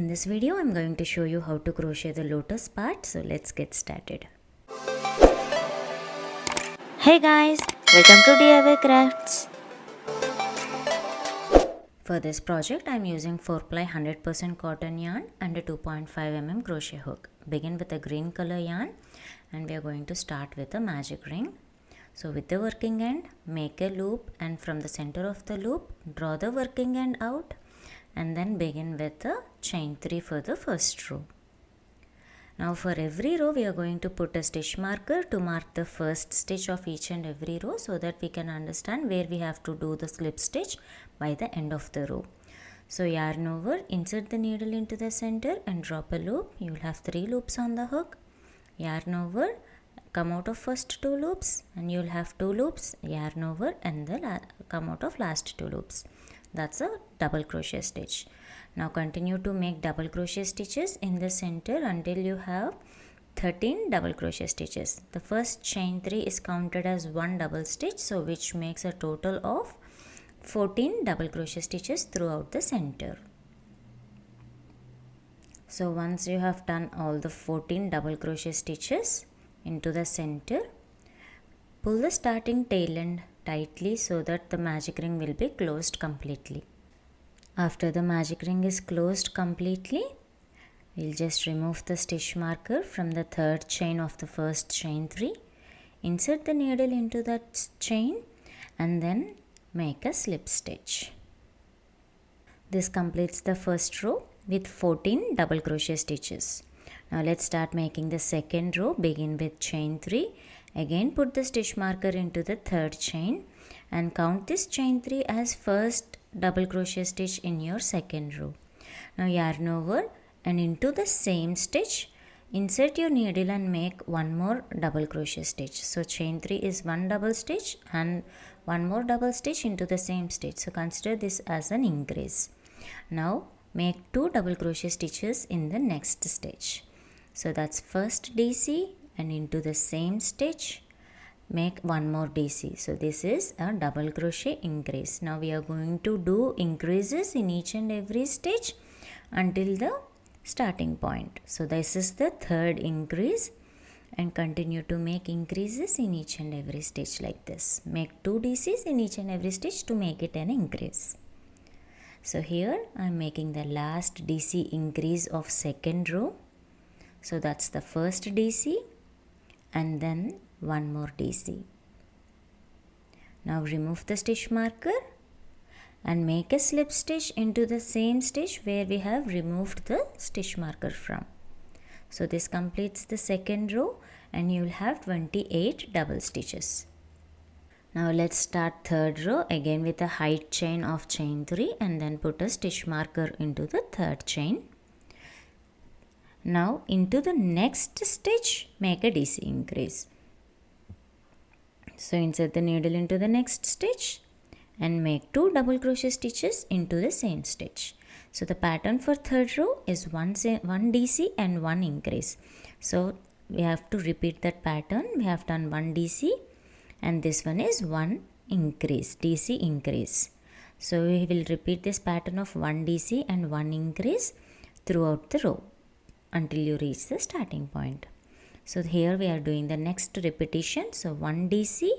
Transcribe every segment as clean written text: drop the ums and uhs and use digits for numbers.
In this video, I'm going to show you how to crochet the lotus part. So let's get started. Hey guys, welcome to DIYKraftZ. For this project, I'm using 4-ply 100% cotton yarn and a 2.5 mm crochet hook. Begin with a green color yarn and we are going to start with a magic ring. So with the working end, make a loop and from the center of the loop, draw the working end out and then begin with a chain 3 for the first row. Now for every row we are going to put a stitch marker to mark the first stitch of each and every row so that we can understand where we have to do the slip stitch by the end of the row. So yarn over, insert the needle into the center and drop a loop. You will have 3 loops on the hook. Yarn over, come out of first 2 loops and you will have 2 loops, yarn over and then come out of last 2 loops. That's a double crochet stitch. Now continue to make double crochet stitches in the center until you have 13 double crochet stitches. The first chain 3 is counted as 1 double stitch, so which makes a total of 14 double crochet stitches throughout the center. So once you have done all the 14 double crochet stitches into the center, pull the starting tail end tightly so that the magic ring will be closed completely. After the magic ring is closed completely, we'll just remove the stitch marker from the third chain of the first chain 3. Insert the needle into that chain and then make a slip stitch. This completes the first row with 14 double crochet stitches. Now let's start making the second row. Begin with chain 3. Again put the stitch marker into the third chain and count this chain 3 as first double crochet stitch in your second row. Now yarn over and into the same stitch insert your needle and make one more double crochet stitch. So chain 3 is 1 double stitch and one more double stitch into the same stitch. So consider this as an increase. Now make 2 double crochet stitches in the next stitch. So that's first DC and into the same stitch make one more DC. So this is a double crochet increase. Now we are going to do increases in each and every stitch until the starting point. So this is the third increase and continue to make increases in each and every stitch like this. Make 2 DCs in each and every stitch to make it an increase. So here I am making the last DC increase of second row. So that's the first DC and then one more DC. Now remove the stitch marker and make a slip stitch into the same stitch where we have removed the stitch marker from. So this completes the second row and you will have 28 double stitches. Now let's start third row again with a height chain of chain 3 and then put a stitch marker into the third chain. Now into the next stitch make a DC increase. So insert the needle into the next stitch and make 2 double crochet stitches into the same stitch. So the pattern for third row is 1 DC and 1 increase. So we have to repeat that pattern. We have done 1 DC and this one is 1 increase, DC increase. So we will repeat this pattern of 1 DC and 1 increase throughout the row until you reach the starting point. So here we are doing the next repetition. So 1 DC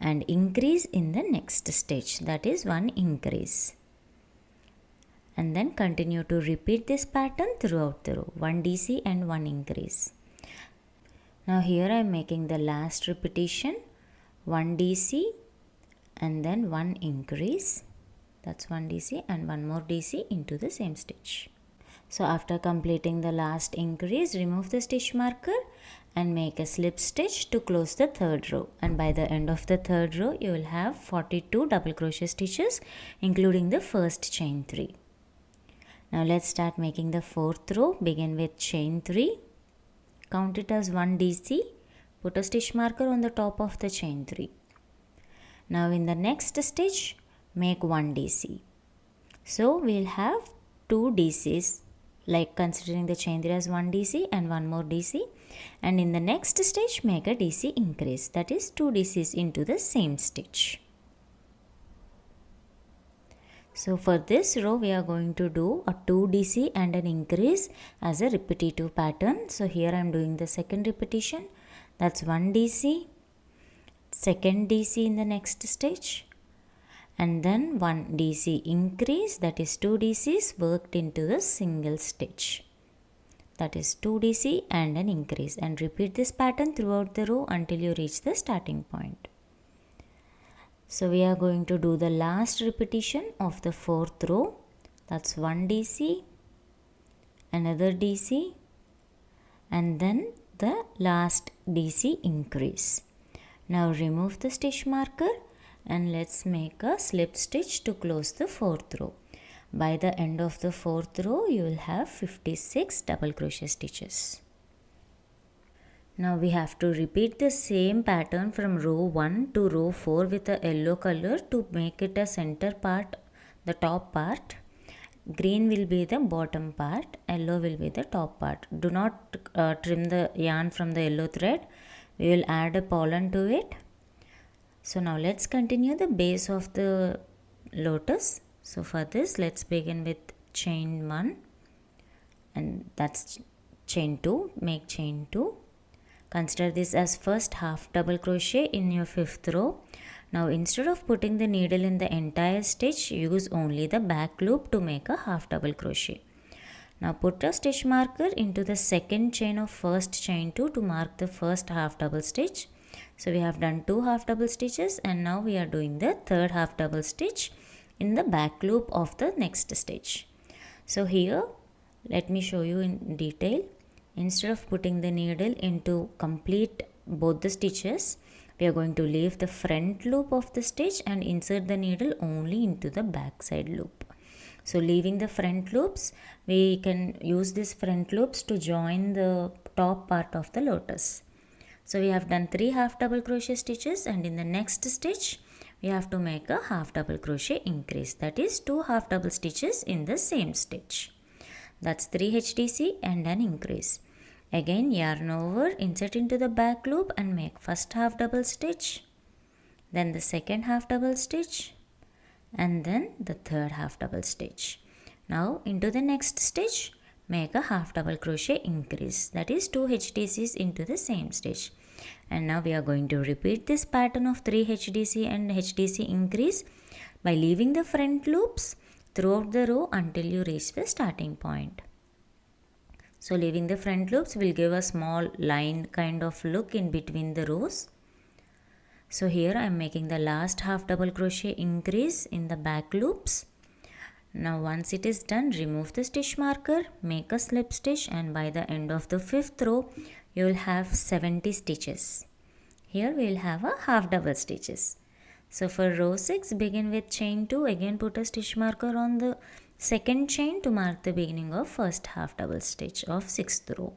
and increase in the next stitch, that is 1 increase. And then continue to repeat this pattern throughout the row. 1 DC and 1 increase. Now here I am making the last repetition. 1 DC and then 1 increase. That's 1 DC and 1 more DC into the same stitch. So after completing the last increase, remove the stitch marker and make a slip stitch to close the third row. And by the end of the third row, you will have 42 double crochet stitches including the first chain 3. Now let's start making the fourth row. Begin with chain 3. Count it as 1 DC. Put a stitch marker on the top of the chain 3. Now in the next stitch, make 1 DC. So we'll have 2 DCs, like considering the chain 3 as 1 DC and 1 more DC, and in the next stitch make a DC increase, that is 2 DCs into the same stitch. So for this row we are going to do a 2 DC and an increase as a repetitive pattern. So here I am doing the second repetition, that's 1 DC, second DC in the next stitch, and then 1 DC increase, that is 2 DCs worked into the single stitch, that is 2 DC and an increase, and repeat this pattern throughout the row until you reach the starting point. So we are going to do the last repetition of the fourth row, that's 1 DC, another DC, and then the last DC increase. Now remove the stitch marker and let's make a slip stitch to close the fourth row. By the end of the fourth row you will have 56 double crochet stitches. Now we have to repeat the same pattern from row 1 to row 4 with a yellow color to make it a center part, the top part. Green will be the bottom part, yellow will be the top part. Do not trim the yarn from the yellow thread. We will add a pollen to it. So now let's continue the base of the lotus. So for this let's begin with chain 1 and that's chain 2, make chain 2. Consider this as first half double crochet in your fifth row. Now instead of putting the needle in the entire stitch, use only the back loop to make a half double crochet. Now put a stitch marker into the second chain of first chain 2 to mark the first half double stitch. So we have done 2 half double stitches and now we are doing the third half double stitch in the back loop of the next stitch. So here let me show you in detail. Instead of putting the needle into complete both the stitches, we are going to leave the front loop of the stitch and insert the needle only into the back side loop. So leaving the front loops, we can use these front loops to join the top part of the lotus. So we have done 3 half double crochet stitches and in the next stitch, we have to make a half double crochet increase, that is 2 half double stitches in the same stitch. That's 3 HDC and an increase. Again yarn over, insert into the back loop and make first half double stitch, then the second half double stitch and then the third half double stitch. Now into the next stitch make a half double crochet increase, that is 2 HDCs into the same stitch. And now we are going to repeat this pattern of 3 HDC and HDC increase by leaving the front loops throughout the row until you reach the starting point. So leaving the front loops will give a small line kind of look in between the rows. So here I am making the last half double crochet increase in the back loops. Now once it is done, remove the stitch marker, make a slip stitch and by the end of the fifth row you will have 70 stitches. Here we will have a half double stitches. So for row 6 begin with chain 2, again put a stitch marker on the second chain to mark the beginning of first half double stitch of 6th row.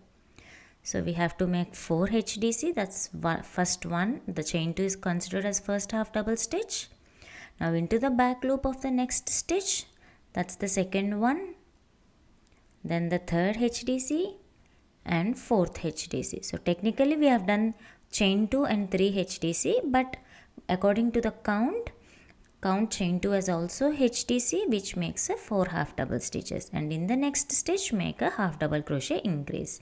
So we have to make 4 HDC, that's first one, the chain 2 is considered as first half double stitch. Now into the back loop of the next stitch, that's the second one, then the third HDC and fourth HDC. So technically we have done chain 2 and 3 HDC, but according to the count chain 2 as also HDC, which makes a 4 half double stitches, and in the next stitch make a half double crochet increase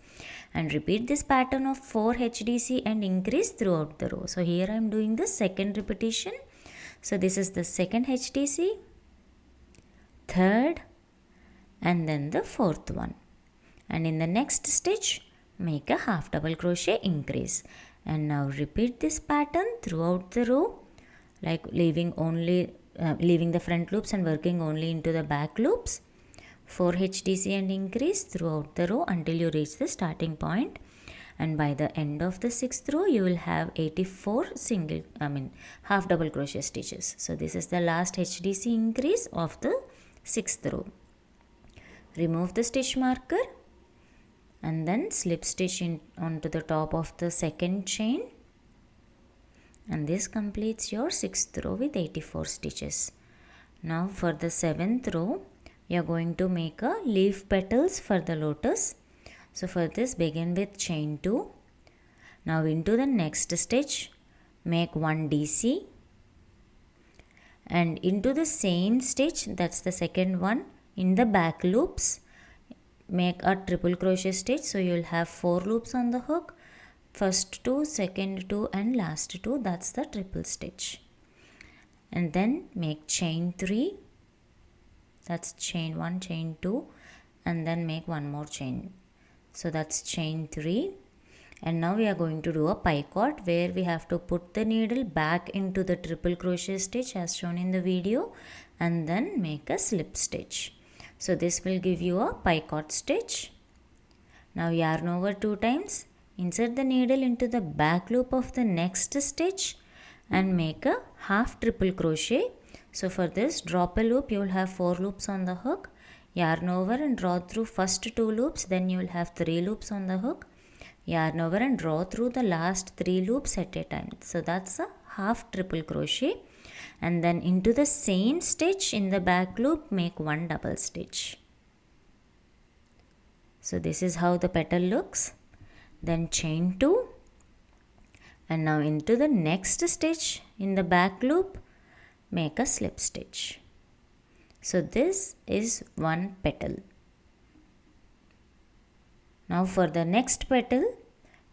and repeat this pattern of 4 HDC and increase throughout the row. So here I am doing the second repetition. So this is the second HDC, third and then the fourth one, and in the next stitch make a half double crochet increase. And now repeat this pattern throughout the row, like leaving the front loops and working only into the back loops. 4 HDC and increase throughout the row until you reach the starting point. And by the end of the 6th row you will have 84 half double crochet stitches. So this is the last HDC increase of the 6th row. Remove the stitch marker and then slip stitch onto the top of the second chain, and this completes your 6th row with 84 stitches. Now for the 7th row we are going to make a leaf petals for the lotus. So for this begin with chain 2. Now into the next stitch make 1 DC and into the same stitch, that's the second one, in the back loops make a triple crochet stitch. So you'll have 4 loops on the hook, first 2, second 2 and last 2, that's the triple stitch. And then make chain 3, that's chain 1, chain 2, and then make one more chain. So that's chain 3. And now we are going to do a picot where we have to put the needle back into the triple crochet stitch as shown in the video, and then make a slip stitch. So this will give you a picot stitch. Now yarn over 2 times, insert the needle into the back loop of the next stitch and make a half triple crochet. So for this, drop a loop, you will have 4 loops on the hook, yarn over and draw through first 2 loops, then you will have 3 loops on the hook, yarn over and draw through the last 3 loops at a time. So that's a half triple crochet, and then into the same stitch in the back loop make 1 double stitch. So this is how the petal looks. Then chain 2, and now into the next stitch in the back loop make a slip stitch. So this is one petal. Now for the next petal,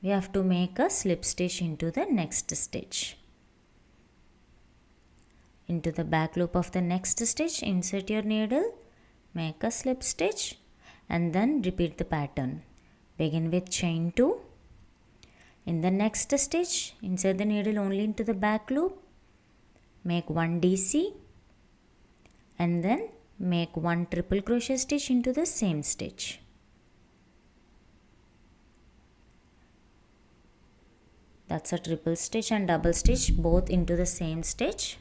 we have to make a slip stitch into the next stitch. Into the back loop of the next stitch, insert your needle, make a slip stitch, and then repeat the pattern. Begin with chain 2. In the next stitch, insert the needle only into the back loop, make 1 DC, and then make 1 triple crochet stitch into the same stitch. That's a triple stitch and double stitch both into the same stitch.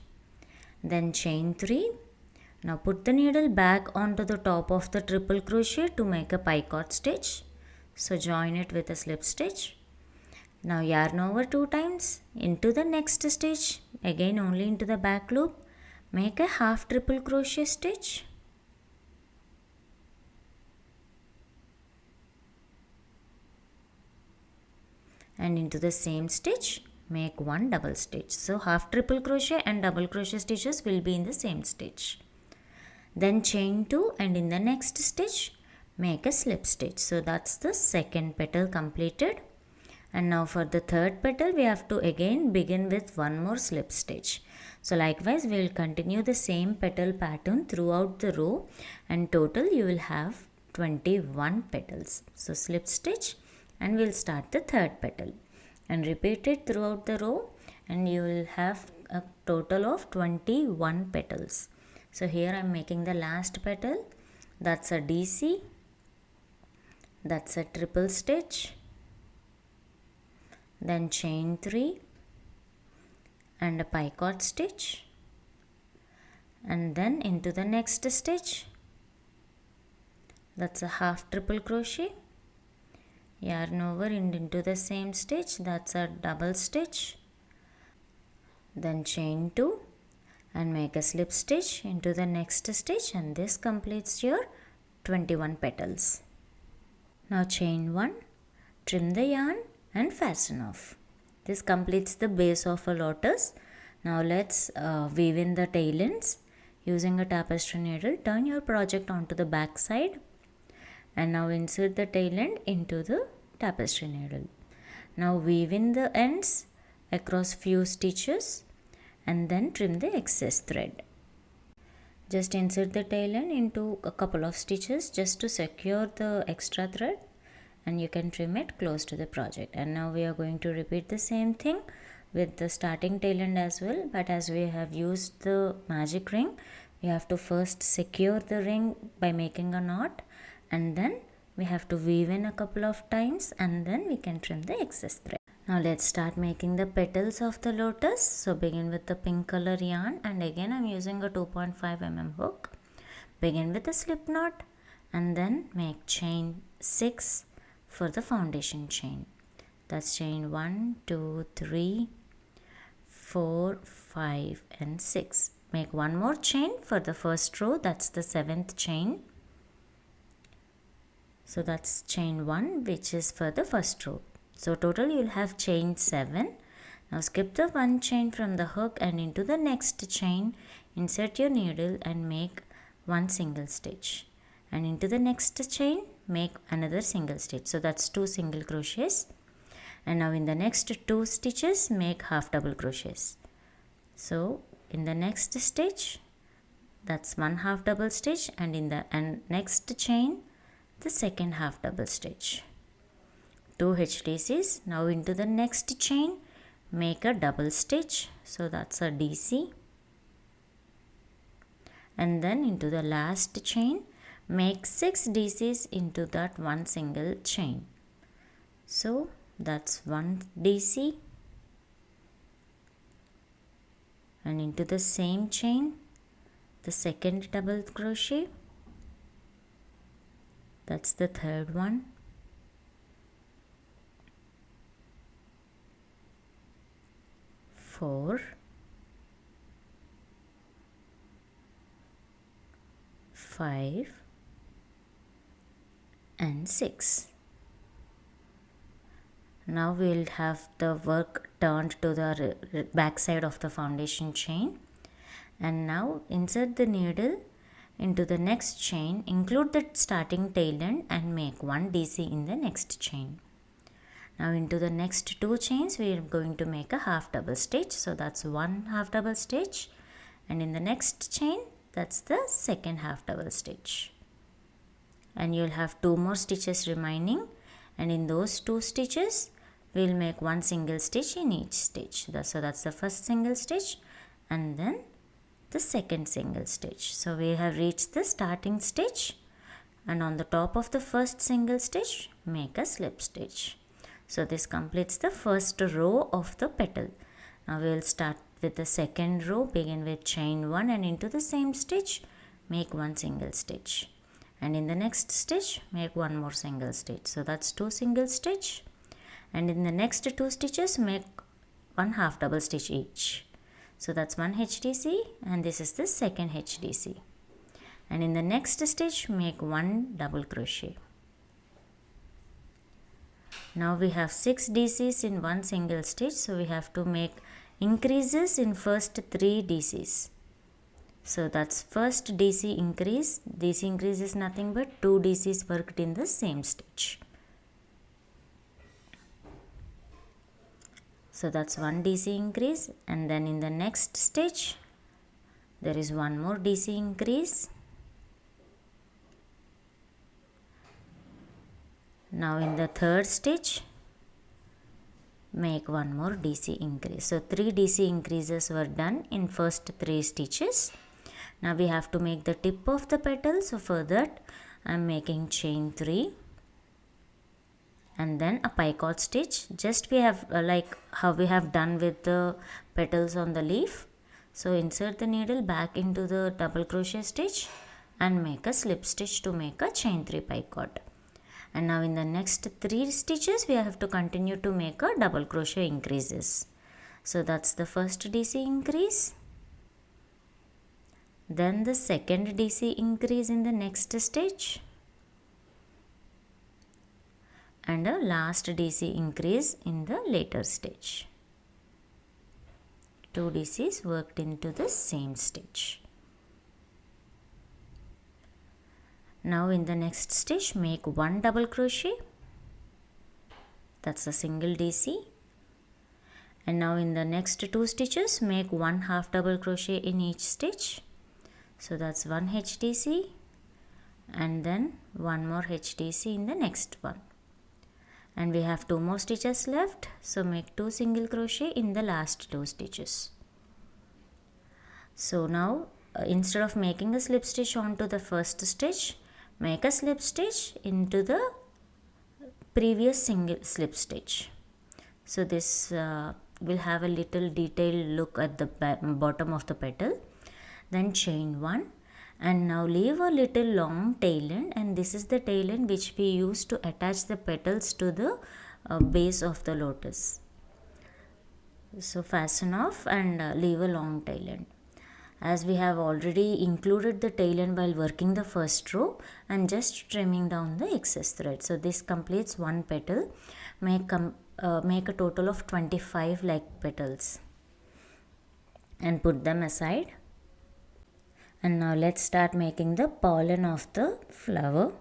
Then chain 3. Now put the needle back onto the top of the triple crochet to make a picot stitch. So join it with a slip stitch. Now yarn over 2 times into the next stitch, again only into the back loop, make a half triple crochet stitch. And into the same stitch make 1 double stitch. So half triple crochet and double crochet stitches will be in the same stitch. Then chain 2, and in the next stitch make a slip stitch. So that's the second petal completed. And now for the third petal, we have to again begin with 1 more slip stitch. So likewise we will continue the same petal pattern throughout the row, and total you will have 21 petals. So slip stitch, and we'll start the third petal and repeat it throughout the row, and you will have a total of 21 petals. So here I am making the last petal, that's a DC, that's a triple stitch, then chain 3 and a picot stitch, and then into the next stitch, that's a half triple crochet, yarn over and into the same stitch, that's a double stitch, then chain 2 and make a slip stitch into the next stitch, and this completes your 21 petals. Now chain 1, trim the yarn and fasten off. This completes the base of a lotus. Now let's weave in the tail ends. Using a tapestry needle, turn your project onto the back side, and now insert the tail end into the tapestry needle. Now weave in the ends across few stitches and then trim the excess thread. Just insert the tail end into a couple of stitches just to secure the extra thread, and you can trim it close to the project. And now we are going to repeat the same thing with the starting tail end as well, but as we have used the magic ring, we have to first secure the ring by making a knot, and then we have to weave in a couple of times, and then we can trim the excess thread. Now let's start making the petals of the lotus. So begin with the pink color yarn, and again I'm using a 2.5 mm hook. Begin with a slip knot and then make chain 6 for the foundation chain. That's chain 1, 2, 3, 4, 5 and 6. Make one more chain for the first row, that's the 7th chain. So that's chain 1, which is for the first row. So total you'll have chain 7. Now skip the one chain from the hook and into the next chain, insert your needle and make one single stitch, and into the next chain make another single stitch. So that's 2 single crochets. And now in the next 2 stitches make half double crochets. So in the next stitch, that's 1 half double stitch, and in the next chain the second half double stitch, 2 HDCs. Now into the next chain make a double stitch, so that's a DC, and then into the last chain make 6 DCs into that one single chain. So that's 1 DC, and into the same chain the second double crochet, that's the third one, 4, 5 and 6. Now we'll have the work turned to the back side of the foundation chain, and now insert the needle into the next chain, include the starting tail end and make 1 DC in the next chain. Now into the next 2 chains we are going to make a half double stitch, so that's 1 half double stitch, and in the next chain that's the second half double stitch, and you'll have 2 more stitches remaining, and in those 2 stitches we'll make 1 single stitch in each stitch. So that's the first single stitch and then the second single stitch. So we have reached the starting stitch, and on the top of the first single stitch make a slip stitch. So this completes the first row of the petal. Now we will start with the second row. Begin with chain 1 and into the same stitch make 1 single stitch, and in the next stitch make 1 more single stitch. So that's 2 single stitch, and in the next 2 stitches make 1 half double stitch each. So that's 1 HDC, and this is the second HDC, and in the next stitch make 1 double crochet. Now we have 6 DCs in 1 single stitch, so we have to make increases in first 3 DCs. So that's first DC increase. DC increase is nothing but 2 DCs worked in the same stitch. So that's 1 DC increase, and then in the next stitch there is 1 more DC increase. Now in the third stitch make 1 more DC increase. So 3 DC increases were done in first 3 stitches. Now we have to make the tip of the petal, so for that I am making chain 3 and then a picot stitch. Just we have like how we have done with the petals on the leaf. So insert the needle back into the double crochet stitch and make a slip stitch to make a chain 3 picot. And now in the next 3 stitches we have to continue to make a double crochet increases. So that's the first DC increase, then the second DC increase in the next stitch, and a last DC increase in the later stitch. 2 DCs worked into the same stitch. Now in the next stitch make 1 double crochet, that's a single DC, and now in the next 2 stitches make 1 half double crochet in each stitch. So that's 1 HDC and then 1 more HDC in the next one, and we have 2 more stitches left, so make 2 single crochet in the last 2 stitches. So now instead of making a slip stitch onto the first stitch, make a slip stitch into the previous single slip stitch. So this will have a little detailed look at the bottom of the petal. Then chain 1 and now leave a little long tail end, and this is the tail end which we use to attach the petals to the base of the lotus. So fasten off and leave a long tail end. as we have already included the tail end while working the first row, I'm just trimming down the excess thread. So this completes one petal. Make a total of 25 like petals and put them aside. And now let's start making the pollen of the flower.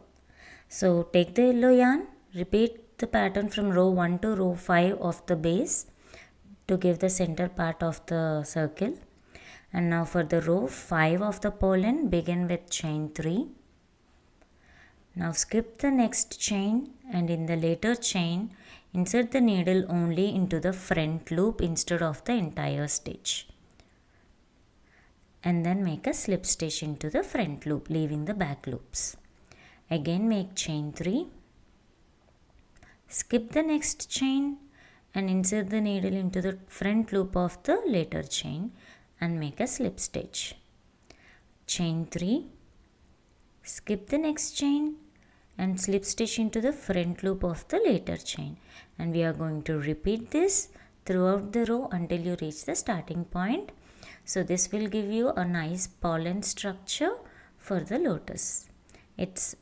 So take the yellow yarn, repeat the pattern from row 1 to row 5 of the base to give the center part of the circle. And now for the row 5 of the pollen, begin with chain 3. Now skip the next chain and in the later chain, insert the needle only into the front loop instead of the entire stitch. And then make a slip stitch into the front loop, leaving the back loops. Again make chain 3. Skip the next chain and insert the needle into the front loop of the later chain and make a slip stitch. Chain 3. Skip the next chain and slip stitch into the front loop of the later chain, and we are going to repeat this throughout the row until you reach the starting point. So this will give you a nice pollen structure for the lotus. It's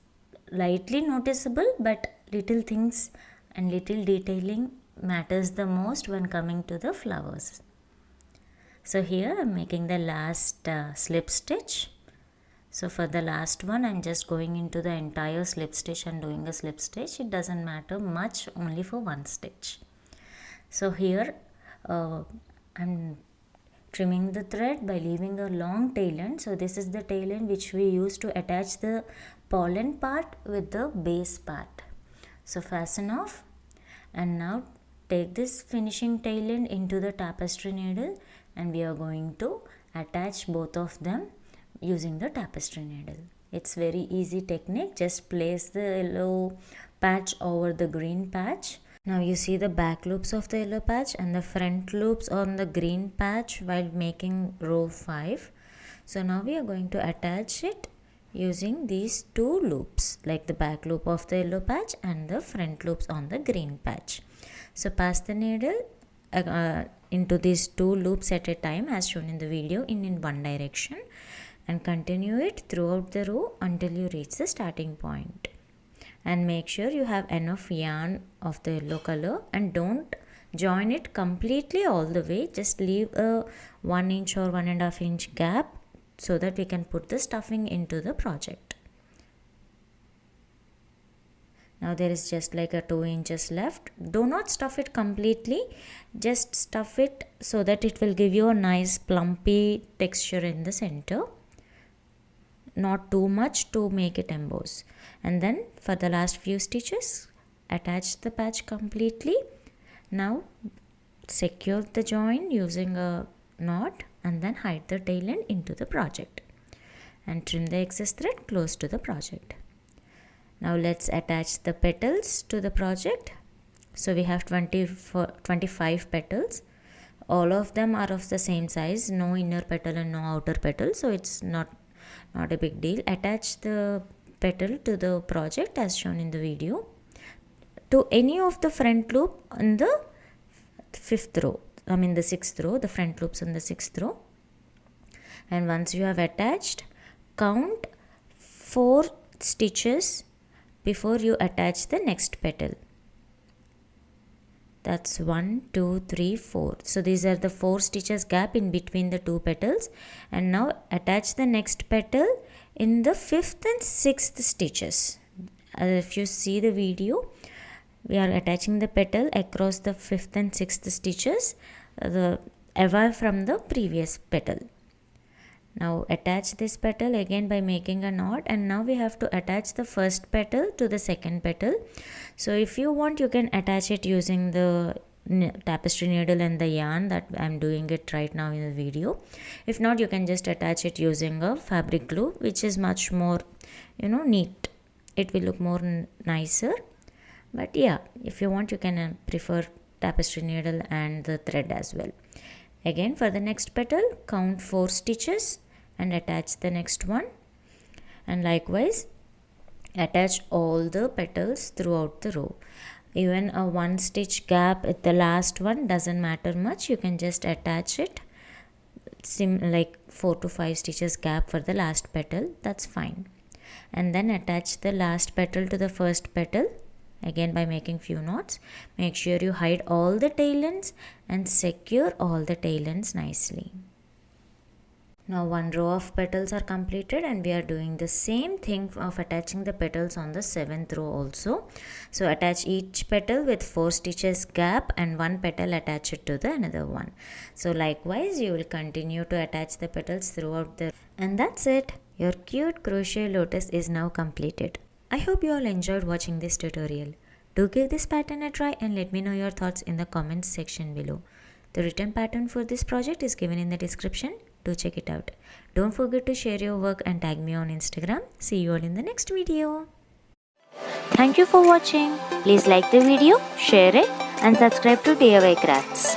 lightly noticeable, but little things and little detailing matters the most when coming to the flowers. So here I'm making the last slip stitch. So for the last one, I'm just going into the entire slip stitch and doing a slip stitch. It doesn't matter much, only for one stitch. So here I'm trimming the thread by leaving a long tail end. So this is the tail end which we use to attach the pollen part with the base part. So fasten off, and now take this finishing tail end into the tapestry needle, and we are going to attach both of them using the tapestry needle. It's very easy technique. Just place the yellow patch over the green patch. Now you see the back loops of the yellow patch and the front loops on the green patch while making row 5. So now we are going to attach it using these two loops, like the back loop of the yellow patch and the front loops on the green patch. So pass the needle into these two loops at a time as shown in the video in one direction, and continue it throughout the row until you reach the starting point. And make sure you have enough yarn of the yellow color, and don't join it completely all the way. Just leave a 1 inch or 1.5 inch gap so that we can put the stuffing into the project. Now there is just like a 2 inches left. Do not stuff it completely, just stuff it so that it will give you a nice plumpy texture in the center. Not too much to make it emboss. And then for the last few stitches, attach the patch completely. Now secure the join using a knot and then hide the tail end into the project and trim the excess thread close to the project. Now let's attach the petals to the project. So we have 25 petals. All of them are of the same size, no inner petal and no outer petal, so it's not a big deal. Attach the petal to the project as shown in the video to any of the front loop in the 6th row, the front loops in the 6th row. And once you have attached, count 4 stitches before you attach the next petal. That's 1, 2, 3, 4. So these are the 4 stitches gap in between the 2 petals. And now attach the next petal in the 5th and 6th stitches. If you see the video, we are attaching the petal across the 5th and 6th stitches away from the previous petal. Now attach this petal again by making a knot, and now we have to attach the first petal to the second petal. So if you want, you can attach it using the tapestry needle and the yarn that I'm doing it right now in the video. If not, you can just attach it using a fabric glue, which is much more neat. It will look more nicer. But yeah, if you want, you can prefer tapestry needle and the thread as well. Again, for the next petal, count 4 stitches and attach the next one. And likewise, attach all the petals throughout the row. Even a 1 stitch gap at the last one doesn't matter much. You can just attach it 4 to 5 stitches gap for the last petal, that's fine. And then attach the last petal to the first petal, again by making few knots. Make sure you hide all the tail ends and secure all the tail ends nicely. Now one row of petals are completed, and we are doing the same thing of attaching the petals on the 7th row also. So attach each petal with 4 stitches gap and one petal attach it to the another one. So likewise you will continue to attach the petals throughout the, and that's it. Your cute crochet lotus is now completed. I hope you all enjoyed watching this tutorial. Do give this pattern a try and let me know your thoughts in the comments section below. The written pattern for this project is given in the description. Do check it out. Don't forget to share your work and tag me on Instagram. See you all in the next video. Thank you for watching. Please like the video, share it and subscribe to DIYKraftZ.